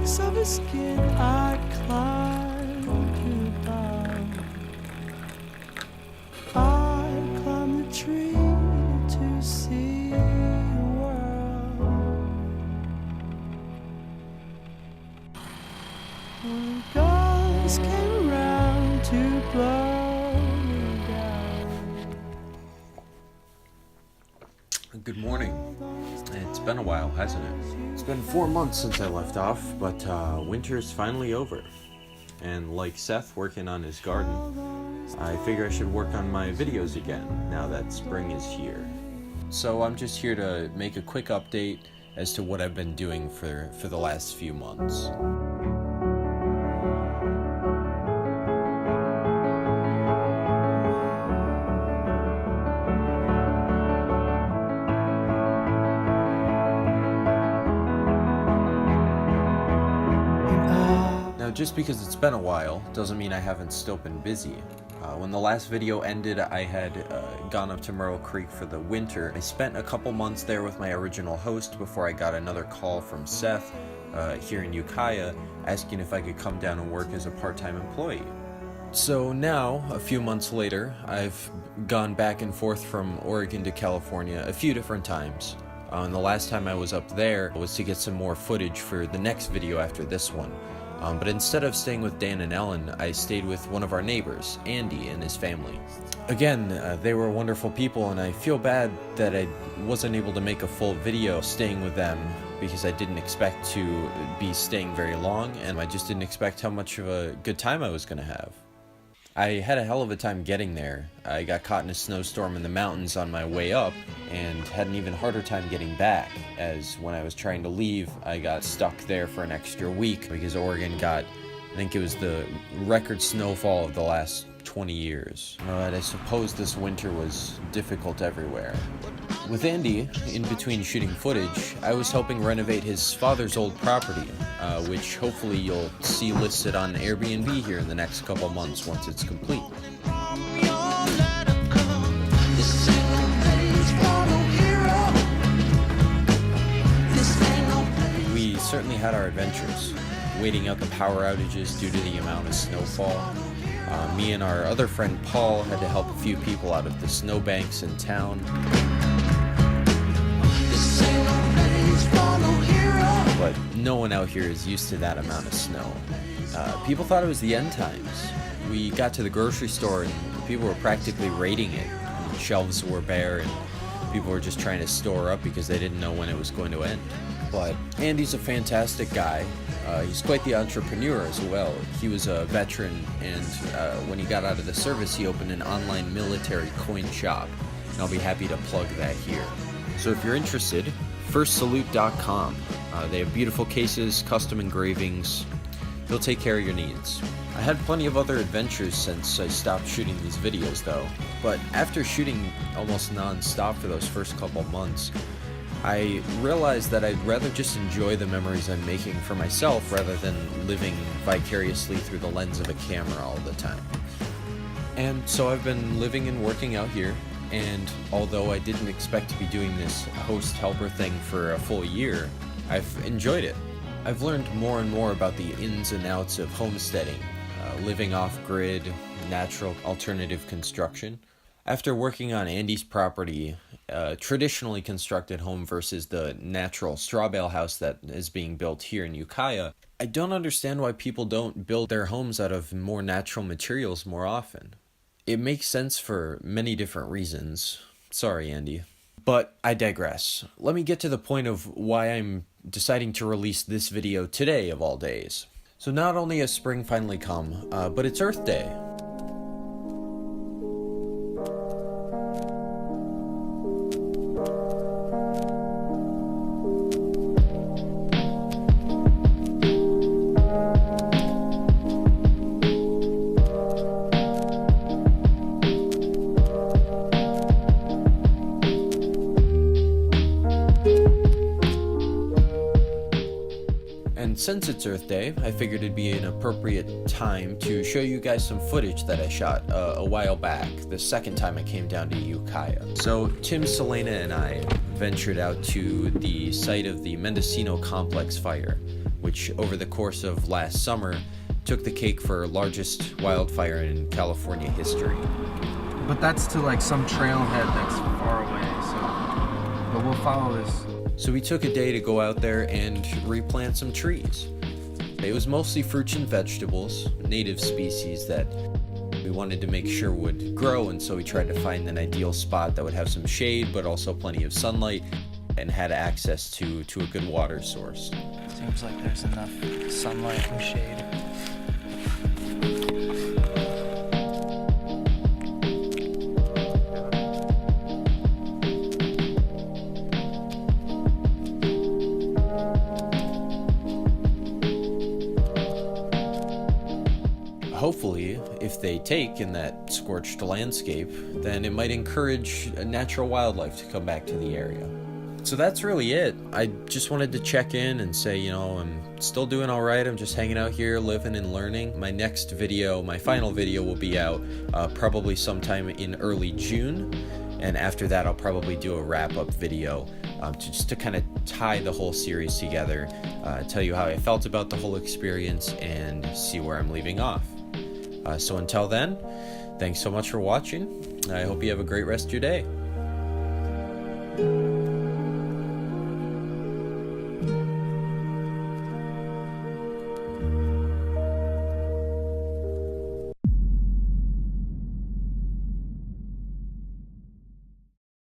cheeks of his skin I climb to bound. I climb the tree to see the world. When guns came round to blow me down. Good morning. It's been a while, hasn't it? It's been 4 months since I left off, but winter's finally over. And like Seth working on his garden, I figure I should work on my videos again now that spring is here. So I'm just here to make a quick update as to what I've been doing for the last few months. Just because it's been a while doesn't mean I haven't still been busy. When the last video ended, I had gone up to Myrtle Creek for the winter. I spent a couple months there with my original host before I got another call from Seth here in Ukiah asking if I could come down and work as a part-time employee. So now, a few months later, I've gone back and forth from Oregon to California a few different times. And the last time I was up there was to get some more footage for the next video after this one. But instead of staying with Dan and Ellen, I stayed with one of our neighbors, Andy, and his family. Again, they were wonderful people, and I feel bad that I wasn't able to make a full video staying with them because I didn't expect to be staying very long, and I just didn't expect how much of a good time I was going to have. I had a hell of a time getting there. I got caught in a snowstorm in the mountains on my way up and had an even harder time getting back, as when I was trying to leave, I got stuck there for an extra week because Oregon got, I think it was the record snowfall of the last 20 years. But I suppose this winter was difficult everywhere. With Andy, in between shooting footage, I was helping renovate his father's old property, which hopefully you'll see listed on Airbnb here in the next couple months once it's complete. We certainly had our adventures, waiting out the power outages due to the amount of snowfall. Me and our other friend Paul had to help a few people out of the snowbanks in town. But no one out here is used to that amount of snow. People thought it was the end times. We got to the grocery store and people were practically raiding it. And shelves were bare and people were just trying to store up because they didn't know when it was going to end. But Andy's a fantastic guy. He's quite the entrepreneur as well. He was a veteran, and when he got out of the service, he opened an online military coin shop. And I'll be happy to plug that here. So if you're interested, firstsalute.com. They have beautiful cases, custom engravings. They'll take care of your needs. I had plenty of other adventures since I stopped shooting these videos though. But after shooting almost non-stop for those first couple months, I realized that I'd rather just enjoy the memories I'm making for myself rather than living vicariously through the lens of a camera all the time. And so I've been living and working out here, and although I didn't expect to be doing this host-helper thing for a full year, I've enjoyed it. I've learned more and more about the ins and outs of homesteading, living off-grid, natural alternative construction. After working on Andy's property, traditionally constructed home versus the natural straw bale house that is being built here in Ukiah, I don't understand why people don't build their homes out of more natural materials more often. It makes sense for many different reasons. Sorry, Andy. But I digress. Let me get to the point of why I'm deciding to release this video today of all days. So not only has spring finally come, but it's Earth Day. Since it's Earth Day, I figured it'd be an appropriate time to show you guys some footage that I shot a while back, the second time I came down to Ukiah. So Tim, Selena, and I ventured out to the site of the Mendocino Complex fire, which over the course of last summer took the cake for largest wildfire in California history. But that's to like some trailhead that's far away, so but we'll follow this. So we took a day to go out there and replant some trees. It was mostly fruits and vegetables, native species that we wanted to make sure would grow, and so we tried to find an ideal spot that would have some shade but also plenty of sunlight and had access to a good water source. Seems like there's enough sunlight and shade. Hopefully, if they take in that scorched landscape, then it might encourage natural wildlife to come back to the area. So that's really it. I just wanted to check in and say, you know, I'm still doing all right. I'm just hanging out here, living and learning. My next video, my final video, will be out probably sometime in early June. And after that, I'll probably do a wrap-up video just to kind of tie the whole series together, tell you how I felt about the whole experience, and see where I'm leaving off. So until then, thanks so much for watching. I hope you have a great rest of your day.